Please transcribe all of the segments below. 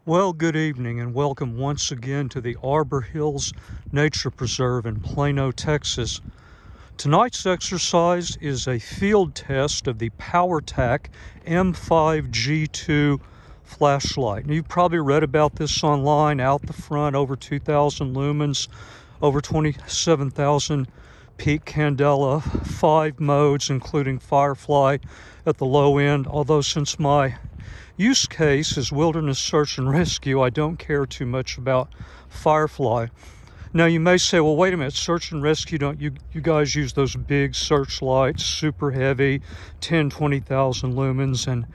Well, good evening and welcome once again to the Arbor Hills Nature Preserve in Plano, Texas. Tonight's exercise is a field test of the PowerTac M5G2 flashlight. And you've probably read about this online. Out the front, over 2,000 lumens, over 27,000 peak candela, 5 modes including firefly at the low end, although since my use case is wilderness search and rescue, I don't care too much about firefly. Now you may say, well, wait a minute, search and rescue, don't you guys use those big searchlights, super heavy, 10, 20,000 lumens? And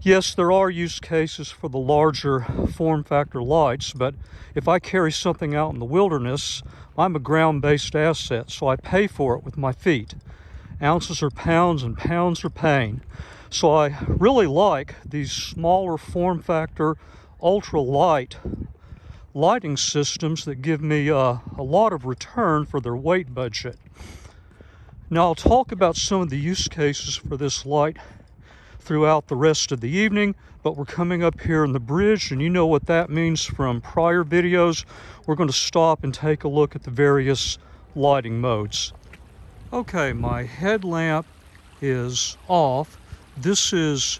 yes, there are use cases for the larger form factor lights, but if I carry something out in the wilderness, I'm a ground-based asset, so I pay for it with my feet. Ounces are pounds and pounds are pain. So I really like these smaller form factor, ultra light lighting systems that give me a lot of return for their weight budget. Now I'll talk about some of the use cases for this light throughout the rest of the evening, but we're coming up here in the bridge, and you know what that means from prior videos. We're going to stop and take a look at the various lighting modes. Okay, my headlamp is off. This is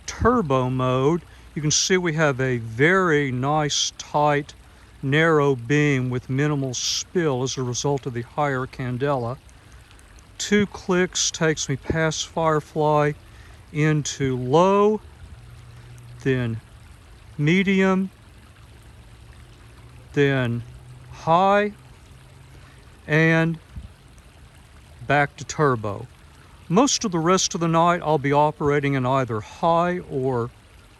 turbo mode. You can see we have a very nice, tight, narrow beam with minimal spill as a result of the higher candela. 2 clicks takes me past firefly into low, then medium, then high, and back to turbo. Most of the rest of the night I'll be operating in either high or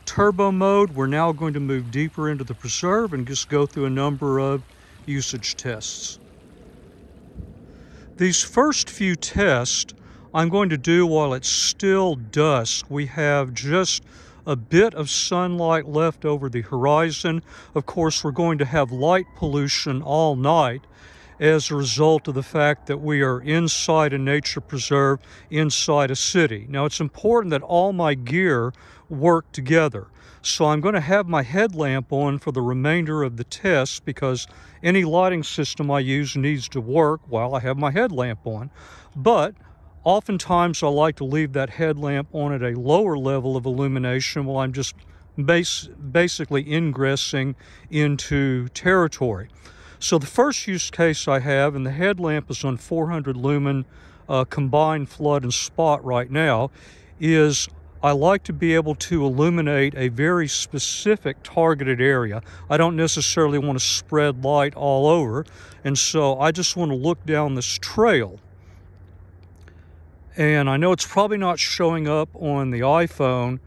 turbo mode. We're now going to move deeper into the preserve and just go through a number of usage tests. These first few tests I'm going to do while it's still dusk. We have just a bit of sunlight left over the horizon. Of course, we're going to have light pollution all night as a result of the fact that we are inside a nature preserve, inside a city. Now, it's important that all my gear work together. So I'm going to have my headlamp on for the remainder of the test because any lighting system I use needs to work while I have my headlamp on. But oftentimes I like to leave that headlamp on at a lower level of illumination while I'm just basically ingressing into territory. So the first use case I have, and the headlamp is on 400 lumen combined flood and spot right now, is I like to be able to illuminate a very specific targeted area. I don't necessarily want to spread light all over, and so I just want to look down this trail. And I know it's probably not showing up on the iPhone,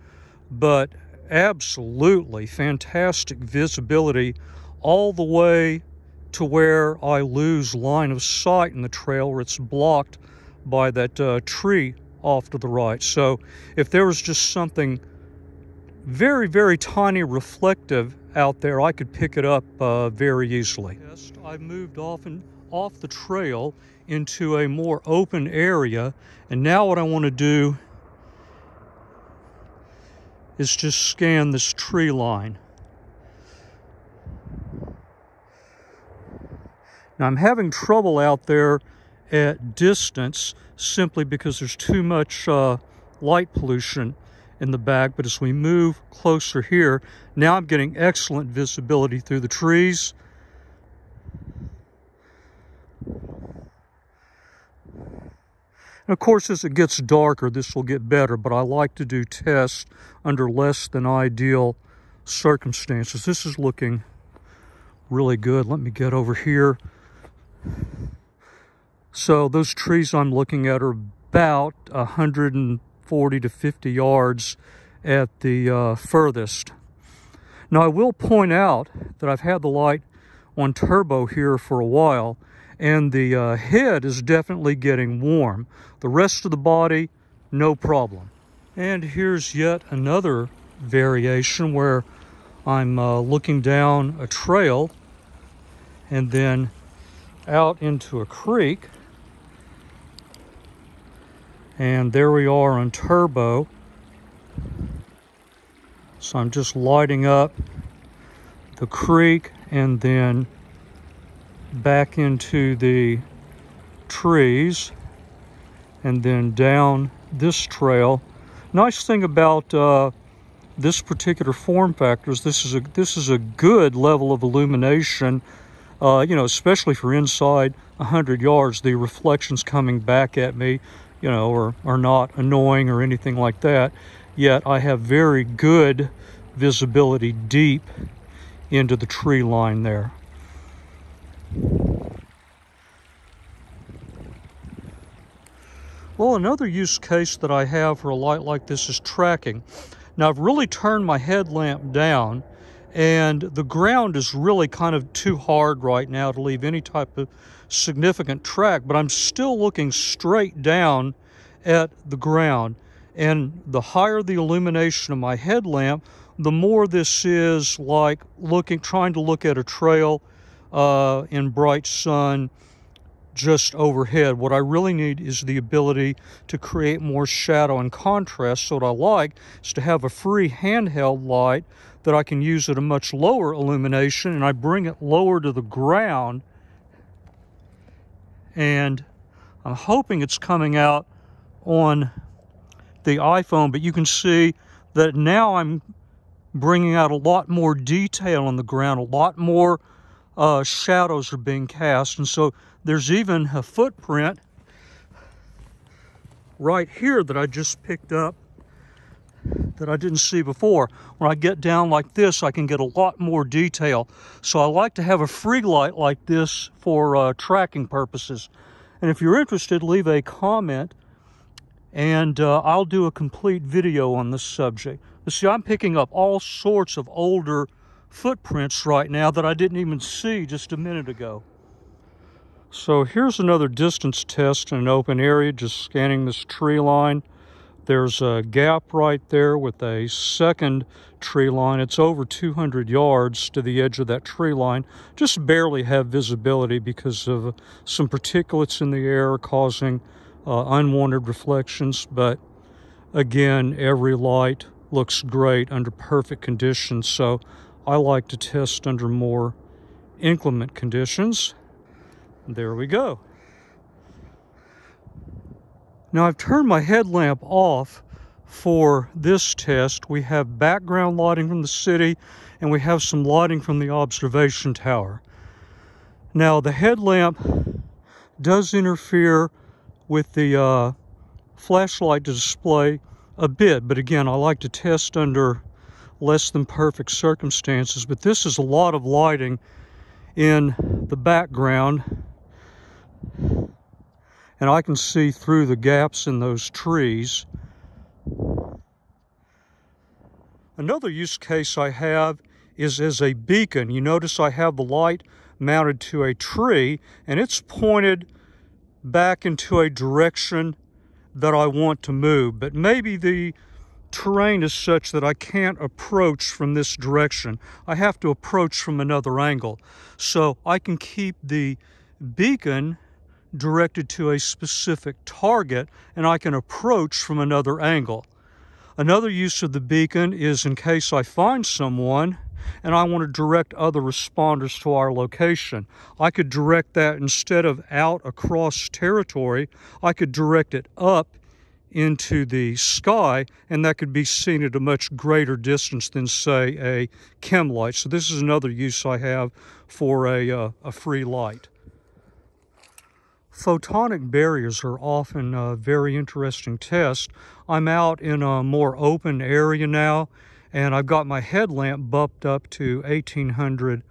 but absolutely fantastic visibility all the way to where I lose line of sight in the trail, where it's blocked by that tree off to the right. So if there was just something very, very tiny reflective out there, I could pick it up very easily. I've moved off the trail into a more open area, and now what I want to do is just scan this tree line. Now I'm having trouble out there at distance simply because there's too much light pollution in the back, but as we move closer here, now I'm getting excellent visibility through the trees. And of course, as it gets darker, this will get better, but I like to do tests under less than ideal circumstances. This is looking really good. Let me get over here. So those trees I'm looking at are about 140 to 50 yards at the furthest. Now I will point out that I've had the light on turbo here for a while, and the head is definitely getting warm. The rest of the body, no problem. And here's yet another variation where I'm looking down a trail and then out into a creek, and there we are on turbo. So I'm just lighting up the creek and then back into the trees and then down this trail. Nice thing about this particular form factor is this is a good level of illumination, you know, especially for inside 100 yards. The reflections coming back at me, you know, are not annoying or anything like that, yet I have very good visibility deep into the tree line there. Well, another use case that I have for a light like this is tracking. Now, I've really turned my headlamp down, and the ground is really kind of too hard right now to leave any type of significant track, but I'm still looking straight down at the ground. And the higher the illumination of my headlamp, the more this is like trying to look at a trail in bright sun just overhead. What I really need is the ability to create more shadow and contrast. So what I like is to have a free handheld light that I can use at a much lower illumination, and I bring it lower to the ground, and I'm hoping it's coming out on the iPhone, but you can see that now I'm bringing out a lot more detail on the ground, a lot more shadows are being cast. And so there's even a footprint right here that I just picked up that I didn't see before. When I get down like this, I can get a lot more detail. So I like to have a free light like this for tracking purposes. And if you're interested, leave a comment and I'll do a complete video on this subject. You see, I'm picking up all sorts of older footprints right now that I didn't even see just a minute ago. So here's another distance test in an open area, just scanning this tree line. There's a gap right there with a second tree line. It's over 200 yards to the edge of that tree line. Just barely have visibility because of some particulates in the air causing unwanted reflections. But again, every light looks great under perfect conditions. So I like to test under more inclement conditions. There we go. Now I've turned my headlamp off for this test. We have background lighting from the city and we have some lighting from the observation tower. Now the headlamp does interfere with the flashlight display a bit, but again, I like to test under less than perfect circumstances. But this is a lot of lighting in the background, and I can see through the gaps in those trees. Another use case I have is as a beacon. You notice I have the light mounted to a tree, and it's pointed back into a direction that I want to move, but maybe the terrain is such that I can't approach from this direction. I have to approach from another angle. So I can keep the beacon directed to a specific target, and I can approach from another angle. Another use of the beacon is in case I find someone and I want to direct other responders to our location. I could direct that instead of out across territory, I could direct it up into the sky, and that could be seen at a much greater distance than, say, a chem light. So this is another use I have for a free light. Photonic barriers are often a very interesting test. I'm out in a more open area now, and I've got my headlamp bumped up to 1800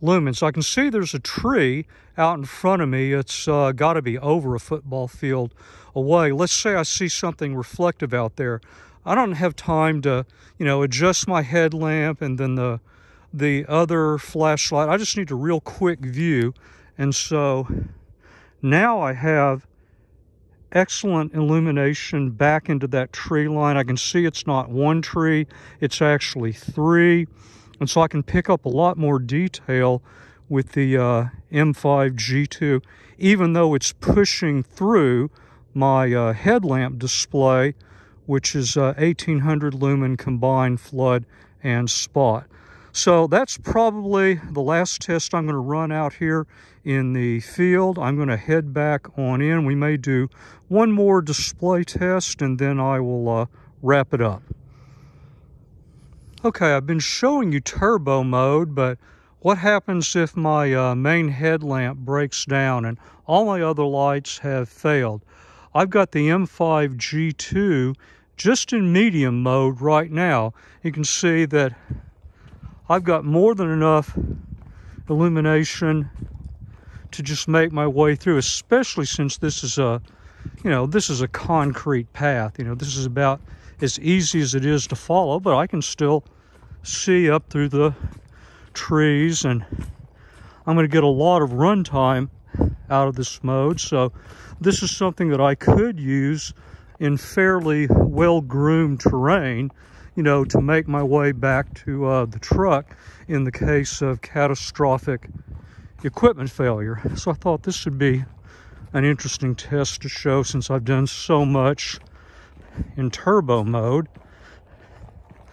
lumens. I can see there's a tree out in front of me. It's got to be over a football field away. Let's say I see something reflective out there. I don't have time to, adjust my headlamp and then the other flashlight. I just need a real quick view. And so now I have excellent illumination back into that tree line. I can see it's not one tree, it's actually three. And so I can pick up a lot more detail with the M5 G2, even though it's pushing through my headlamp display, which is 1800 lumen combined flood and spot. So that's probably the last test I'm going to run out here in the field. I'm going to head back on in. We may do one more display test and then I will wrap it up. Okay, I've been showing you turbo mode, but what happens if my main headlamp breaks down and all my other lights have failed? I've got the M5 G2 just in medium mode right now. You can see that I've got more than enough illumination to just make my way through, especially since this is a, this is a concrete path. This is about as easy as it is to follow, but I can still see up through the trees, and I'm going to get a lot of run time out of this mode. So this is something that I could use in fairly well-groomed terrain, to make my way back to the truck in the case of catastrophic equipment failure. So I thought this would be an interesting test to show since I've done so much in turbo mode.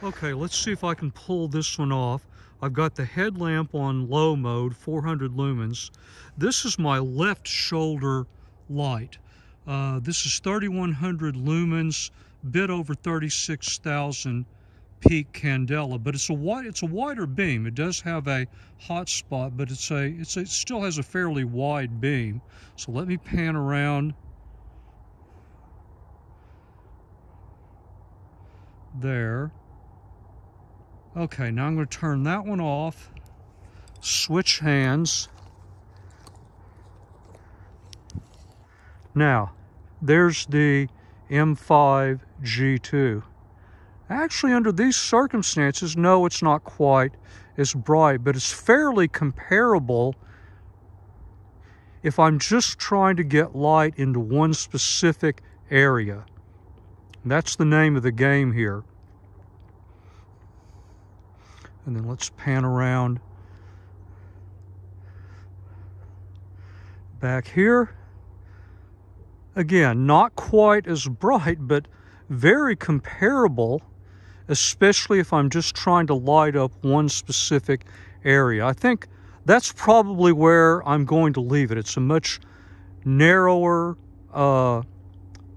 Okay, let's see if I can pull this one off. I've got the headlamp on low mode, 400 lumens. This is my left shoulder light. This is 3100 lumens, bit over 36,000 peak candela, but it's a wider beam. It does have a hot spot, but it still has a fairly wide beam. So let me pan around there. Okay, now I'm going to turn that one off, switch hands. Now, there's the M5 G2. Actually, under these circumstances, no, it's not quite as bright, but it's fairly comparable if I'm just trying to get light into one specific area. That's the name of the game here. And then let's pan around back here. Again, not quite as bright, but very comparable, especially if I'm just trying to light up one specific area. I think that's probably where I'm going to leave it. It's a much narrower,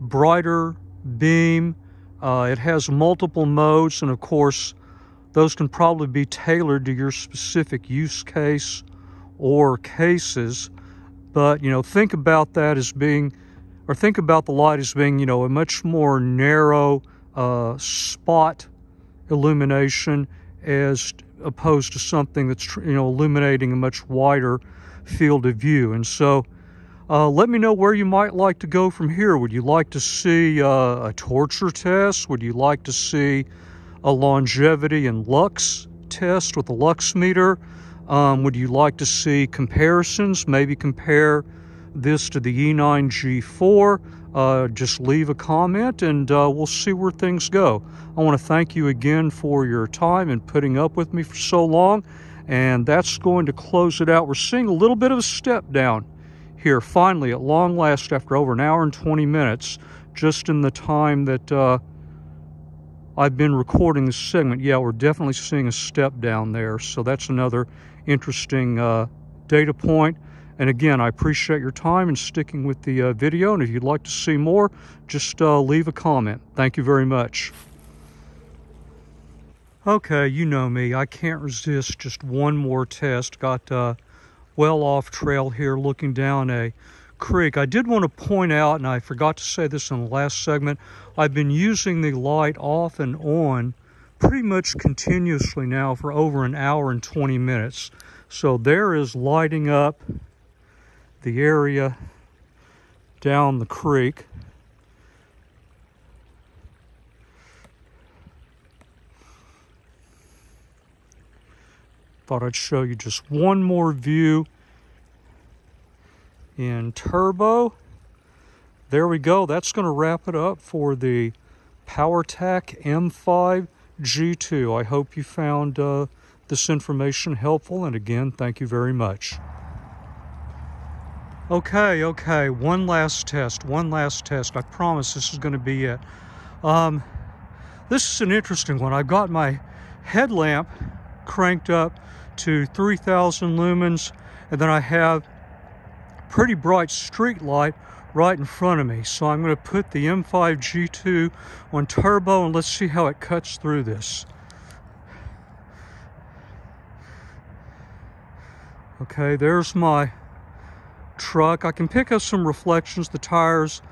brighter beam. It has multiple modes, and of course, those can probably be tailored to your specific use case or cases. But, think about that as being, or think about the light as being, a much more narrow spot illumination as opposed to something that's, illuminating a much wider field of view. And so let me know where you might like to go from here. Would you like to see a torture test? Would you like to see a longevity and lux test with a lux meter? Would you like to see comparisons? Maybe compare this to the E9 G4. Just leave a comment and we'll see where things go. I want to thank you again for your time and putting up with me for so long. And that's going to close it out. We're seeing a little bit of a step down here finally at long last after over an hour and 20 minutes, just in the time that I've been recording this segment. Yeah, we're definitely seeing a step down there. So that's another interesting data point. And again, I appreciate your time and sticking with the video. And if you'd like to see more, just leave a comment. Thank you very much. Okay, you know me. I can't resist just one more test. Got well off trail here looking down a creek. I did want to point out, and I forgot to say this in the last segment, I've been using the light off and on pretty much continuously now for over an hour and 20 minutes. So there is lighting up the area down the creek. Thought I'd show you just one more view in turbo. There we go. That's going to wrap it up for the PowerTac M5 G2. I hope you found this information helpful, and again, thank you very much. Okay, one last test. I promise this is going to be it. This is an interesting one. I've got my headlamp cranked up to 3,000 lumens, and then I have pretty bright street light right in front of me. So I'm going to put the M5 G2 on turbo, and let's see how it cuts through this. Okay, there's my truck. I can pick up some reflections, the tires.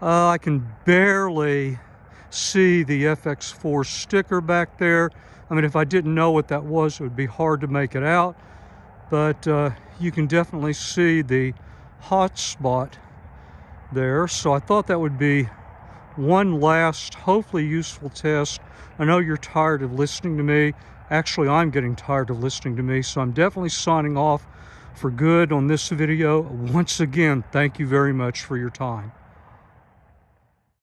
I can barely see the FX4 sticker back there. I mean, if I didn't know what that was, it would be hard to make it out. But you can definitely see the hot spot there. So I thought that would be one last, hopefully useful test. I know you're tired of listening to me. Actually, I'm getting tired of listening to me, so I'm definitely signing off for good on this video. Once again, thank you very much for your time.